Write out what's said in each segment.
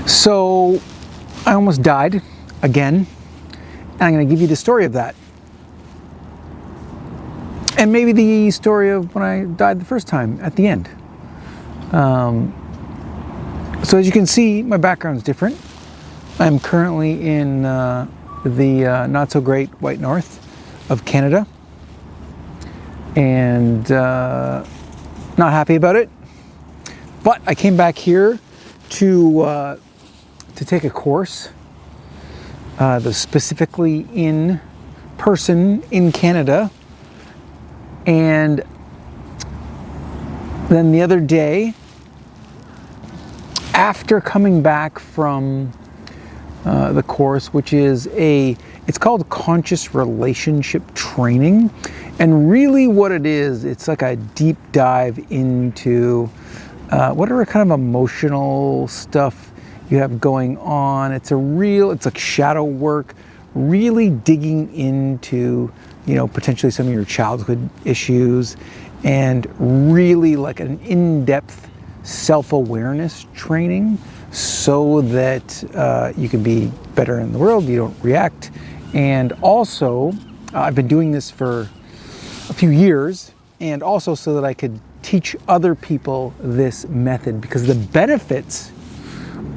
So I almost died again, and I'm going to give you the story of that. And maybe the story of when I died the first time at the end. So as you can see, my background's different. I'm currently in the not so great white north of Canada, and not happy about it. But I came back here to take a course, specifically in person in Canada. And then the other day, after coming back from the course, which is it's called Conscious Relationship Training. And really what it is, it's like a deep dive into whatever kind of emotional stuff you have going on. It's like shadow work, really digging into, potentially some of your childhood issues, and really like an in-depth self-awareness training so that you can be better in the world, you don't react. And also, I've been doing this for a few years, and also so that I could teach other people this method, because the benefits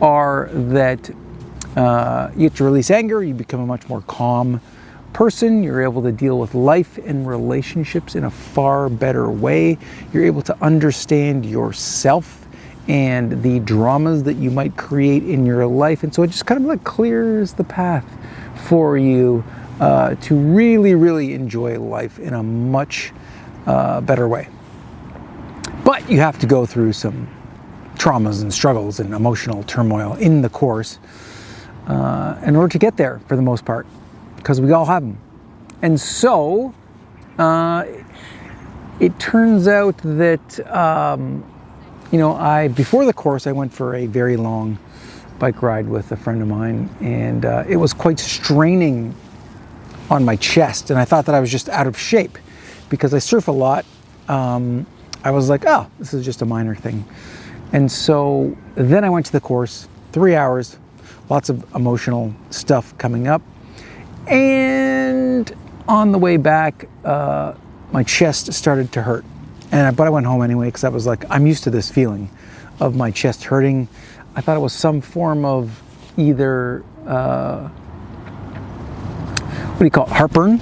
are that you get to release anger, you become a much more calm person, you're able to deal with life and relationships in a far better way, you're able to understand yourself and the dramas that you might create in your life, and so it just kind of like clears the path for you to really, really enjoy life in a much better way. But you have to go through some traumas and struggles and emotional turmoil in the course in order to get there, for the most part, because we all have them. And so it turns out that before the course I went for a very long bike ride with a friend of mine, and it was quite straining on my chest, and I thought that I was just out of shape because I surf a lot. I was like, oh, this is just a minor thing. And so then I went to the course, 3 hours, lots of emotional stuff coming up. And on the way back, my chest started to hurt. But I went home anyway, because I was like, I'm used to this feeling of my chest hurting. I thought it was some form of either, heartburn,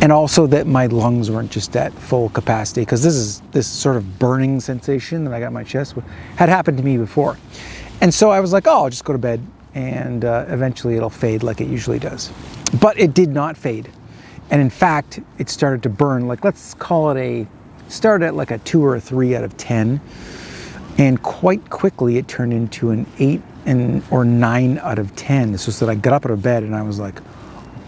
and also that my lungs weren't just at full capacity, because this sort of burning sensation that I got in my chest had happened to me before. And so I was like, oh, I'll just go to bed, and eventually it'll fade like it usually does. But it did not fade. And in fact, it started to burn, like, let's call it started at like a 2 or a 3 out of 10. And quite quickly it turned into an 8 or 9 out of 10. It's just that I got up out of bed and I was like,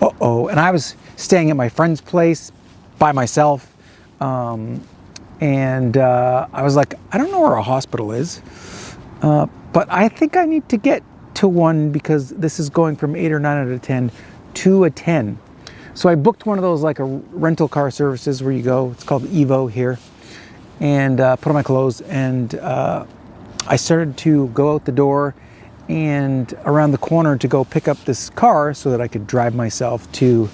uh-oh. And I was staying at my friend's place by myself. I was like, I don't know where a hospital is, but I think I need to get to one, because this is going from 8 or 9 out of 10 to a 10. So I booked one of those like a rental car services where you go, it's called Evo here, and put on my clothes, and I started to go out the door and around the corner to go pick up this car so that I could drive myself to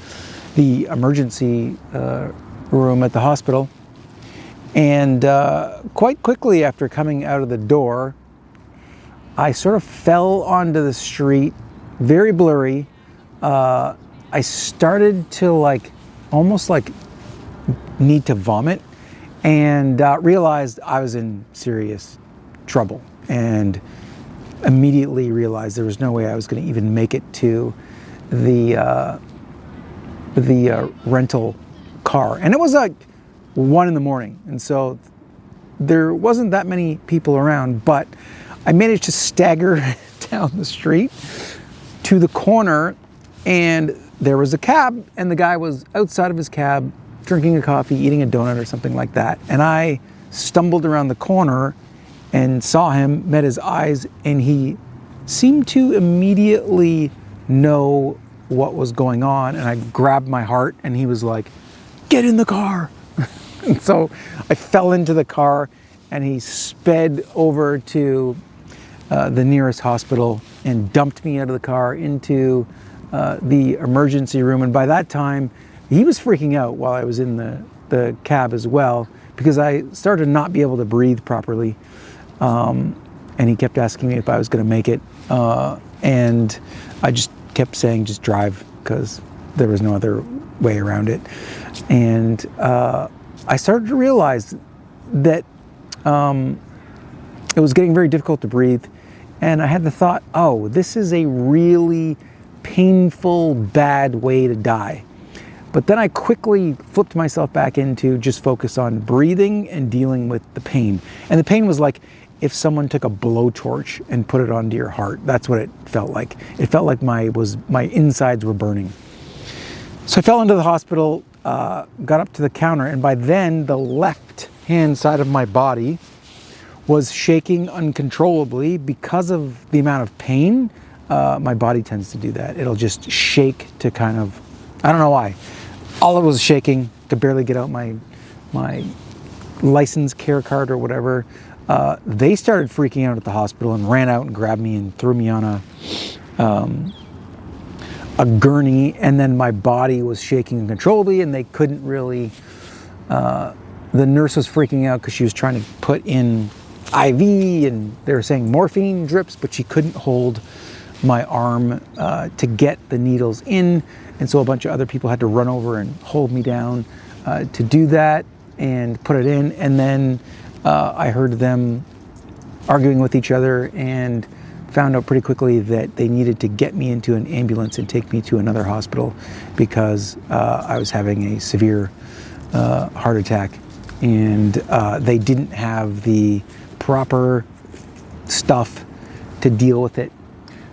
the emergency room at the hospital. And quite quickly after coming out of the door, I sort of fell onto the street, very blurry. I started to almost need to vomit, and realized I was in serious trouble, and immediately realized there was no way I was going to even make it to the rental car. And it was like 1 a.m, and so there wasn't that many people around, but I managed to stagger down the street to the corner, and there was a cab, and the guy was outside of his cab drinking a coffee, eating a donut or something like that. And I stumbled around the corner and saw him, met his eyes, and he seemed to immediately know what was going on. And I grabbed my heart, and he was like, "Get in the car." And so I fell into the car, and he sped over to the nearest hospital and dumped me out of the car into the emergency room. And by that time, he was freaking out while I was in the cab as well, because I started to not be able to breathe properly. And he kept asking me if I was going to make it. And I just kept saying, just drive, because there was no other way around it. And I started to realize that it was getting very difficult to breathe. And I had the thought, oh, this is a really painful, bad way to die. But then I quickly flipped myself back into just focus on breathing and dealing with the pain. And the pain was like if someone took a blowtorch and put it onto your heart. That's what it felt like. It felt like my insides were burning. So I fell into the hospital, got up to the counter, and by then the left hand side of my body was shaking uncontrollably because of the amount of pain. My body tends to do that. It'll just shake to kind of, I don't know why. All it was shaking, could barely get out my license care card or whatever. They started freaking out at the hospital and ran out and grabbed me and threw me on a gurney, and then my body was shaking uncontrollably, and they couldn't really, the nurse was freaking out because she was trying to put in IV, and they were saying morphine drips, but she couldn't hold my arm to get the needles in, and so a bunch of other people had to run over and hold me down to do that and put it in. And then I heard them arguing with each other and found out pretty quickly that they needed to get me into an ambulance and take me to another hospital because I was having a severe heart attack, and they didn't have the proper stuff to deal with it.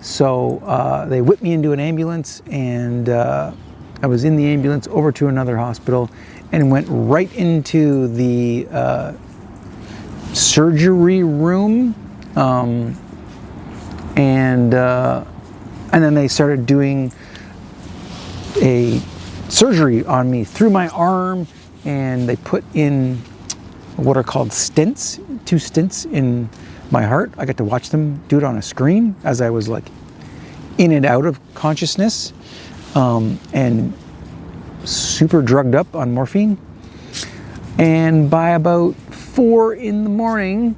So they whipped me into an ambulance, and I was in the ambulance over to another hospital and went right into the surgery room, and then they started doing a surgery on me through my arm, and they put in what are called stents, 2 stents in my heart. I got to watch them do it on a screen as I was like in and out of consciousness, and super drugged up on morphine. And by about 4 in the morning,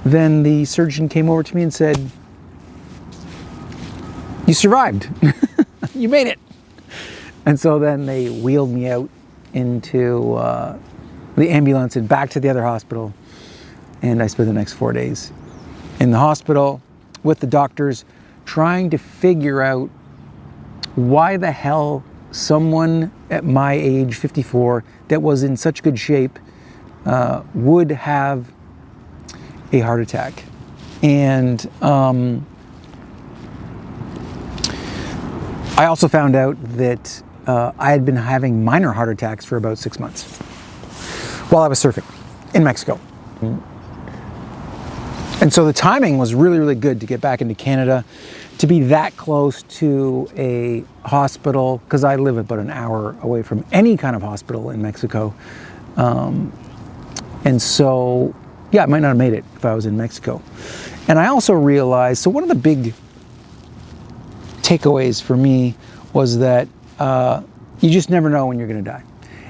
then the surgeon came over to me and said, "You survived." "You made it." And so then they wheeled me out into the ambulance and back to the other hospital. And I spent the next 4 days in the hospital with the doctors trying to figure out why the hell someone at my age, 54, that was in such good shape would have a heart attack. And I also found out that I had been having minor heart attacks for about 6 months while I was surfing in Mexico. And so the timing was really, really good to get back into Canada, to be that close to a hospital, because I live about an hour away from any kind of hospital in Mexico. And so, yeah, I might not have made it if I was in Mexico. And I also realized, so one of the big takeaways for me was that you just never know when you're going to die.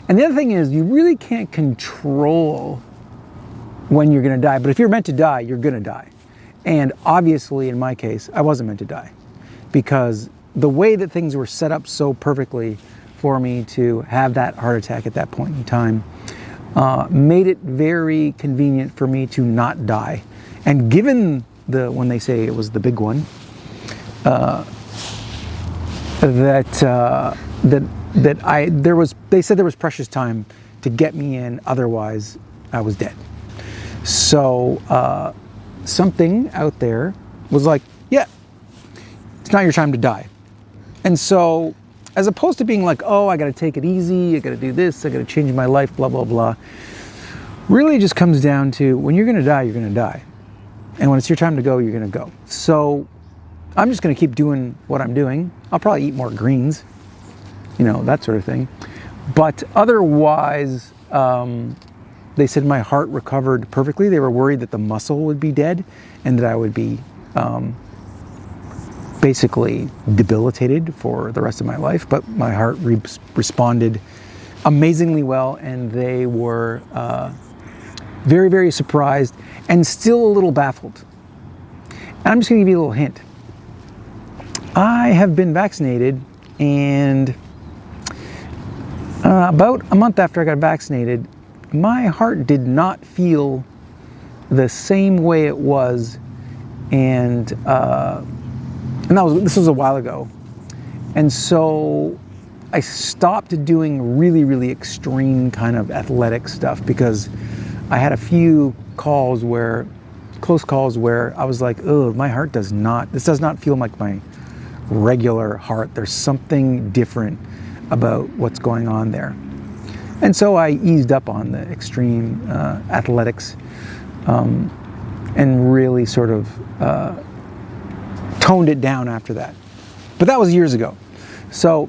And the other thing is, you really can't control when you're going to die. But if you're meant to die, you're going to die. And obviously, in my case, I wasn't meant to die, because the way that things were set up so perfectly for me to have that heart attack at that point in time made it very convenient for me to not die. And given when they say it was the big one, they said there was precious time to get me in, otherwise I was dead. So something out there was like, yeah, it's not your time to die. And so, as opposed to being like, oh, I got to take it easy, I got to do this, I got to change my life, blah, blah, blah, really just comes down to, when you're going to die, you're going to die. And when it's your time to go, you're going to go. So I'm just going to keep doing what I'm doing. I'll probably eat more greens, that sort of thing. But otherwise, They said my heart recovered perfectly. They were worried that the muscle would be dead and that I would be basically debilitated for the rest of my life, but my heart responded amazingly well, and they were very, very surprised and still a little baffled. And I'm just going to give you a little hint. I have been vaccinated, and about a month after I got vaccinated, my heart did not feel the same way it was, and this was a while ago. And so I stopped doing really, really extreme kind of athletic stuff because I had a few close calls where I was like, oh, my heart this does not feel like my regular heart. There's something different about what's going on there. And so I eased up on the extreme athletics and really sort of toned it down after that. But that was years ago. So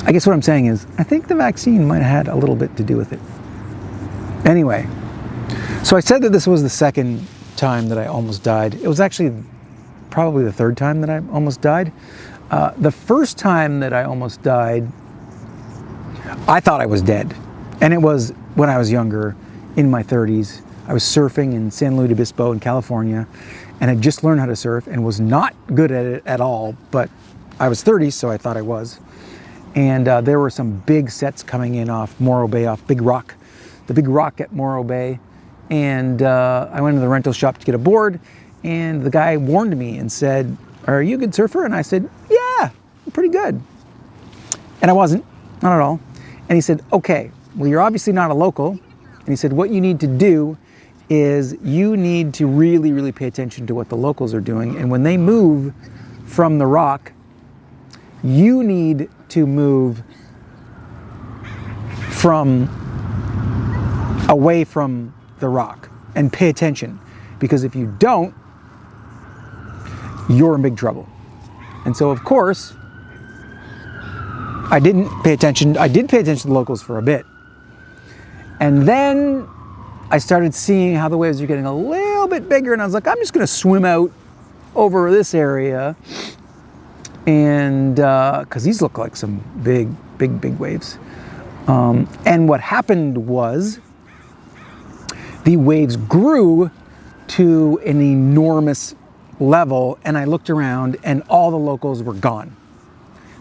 I guess what I'm saying is, I think the vaccine might have had a little bit to do with it. Anyway, so I said that this was the second time that I almost died. It was actually probably the third time that I almost died. The first time that I almost died, I thought I was dead. And it was when I was younger, in my 30s. I was surfing in San Luis Obispo in California, and had just learned how to surf and was not good at it at all, but I was 30, so I thought I was. And there were some big sets coming in off Morro Bay, off Big Rock, the Big Rock at Morro Bay. And I went to the rental shop to get a board, and the guy warned me and said, "Are you a good surfer?" And I said, "Yeah, I'm pretty good." And I wasn't, not at all. And he said, "Okay, well, you're obviously not a local." And he said, "What you need to do is you need to really, really pay attention to what the locals are doing. And when they move from the rock, you need to move away from the rock and pay attention. Because if you don't, you're in big trouble." And so, of course, I didn't pay attention. I did pay attention to the locals for a bit. And then I started seeing how the waves were getting a little bit bigger, and I was like, I'm just going to swim out over this area. And because these look like some big, big, big waves. And what happened was the waves grew to an enormous level, and I looked around and all the locals were gone.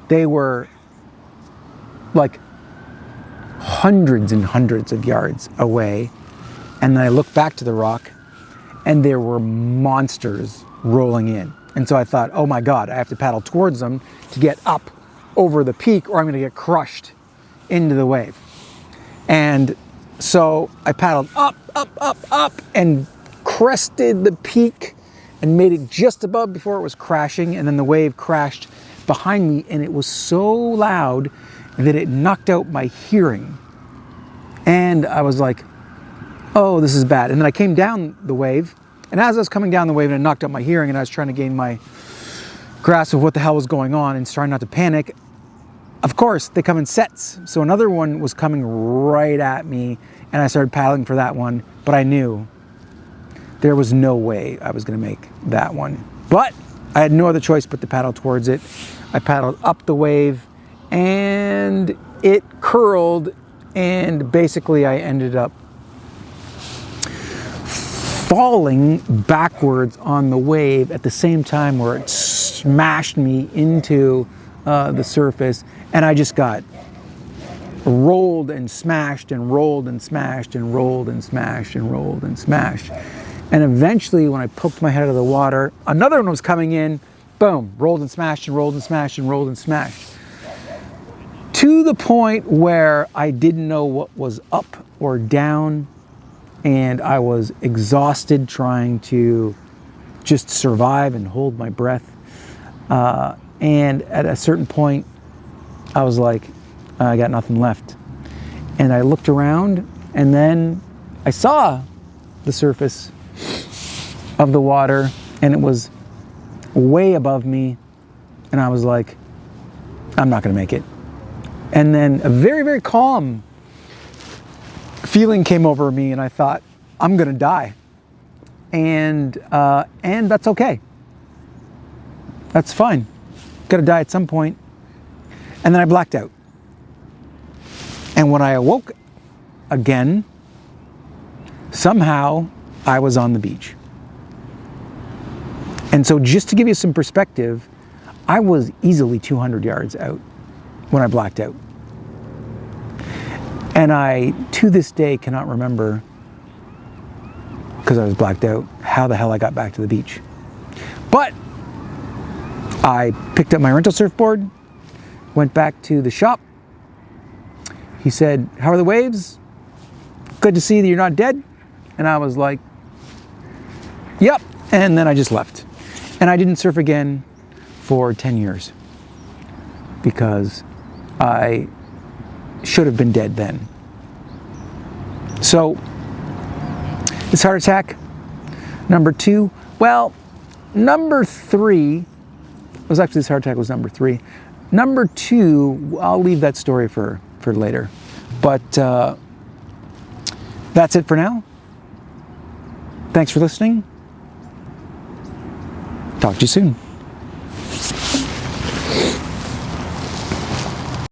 They were like hundreds and hundreds of yards away. And then I looked back to the rock, and there were monsters rolling in. And so I thought, oh my God, I have to paddle towards them to get up over the peak, or I'm going to get crushed into the wave. And so I paddled up, up, up, up, and crested the peak and made it just above before it was crashing. And then the wave crashed behind me, and it was so loud that it knocked out my hearing. And I was like, oh, this is bad. And then I came down the wave, and as I was coming down the wave, and it knocked out my hearing, and I was trying to gain my grasp of what the hell was going on and trying not to panic, of course, they come in sets. So another one was coming right at me, and I started paddling for that one, but I knew there was no way I was going to make that one. But I had no other choice but to paddle towards it. I paddled up the wave, and it curled, and basically I ended up falling backwards on the wave at the same time where it smashed me into the surface, and I just got rolled and smashed and rolled and smashed and rolled and smashed and rolled and smashed. And eventually, when I poked my head out of the water, another one was coming in, boom, rolled and smashed and rolled and smashed and rolled and smashed. To the point where I didn't know what was up or down, and I was exhausted trying to just survive and hold my breath. And at a certain point, I was like, I got nothing left. And I looked around, and then I saw the surface of the water, and it was way above me. And I was like, I'm not going to make it. And then a very, very calm feeling came over me and I thought, I'm gonna die. And that's okay. That's fine. Gotta die at some point. And then I blacked out. And when I awoke again, somehow I was on the beach. And so just to give you some perspective, I was easily 200 yards out when I blacked out. And I, to this day, cannot remember, because I was blacked out, how the hell I got back to the beach. But I picked up my rental surfboard, went back to the shop. He said, "How are the waves? Good to see that you're not dead." And I was like, "Yep." And then I just left. And I didn't surf again for 10 years because I should have been dead then. So, this heart attack, number 2. Well, number 3 was actually, this heart attack was number 3. Number 2, I'll leave that story for later. But that's it for now. Thanks for listening. Talk to you soon.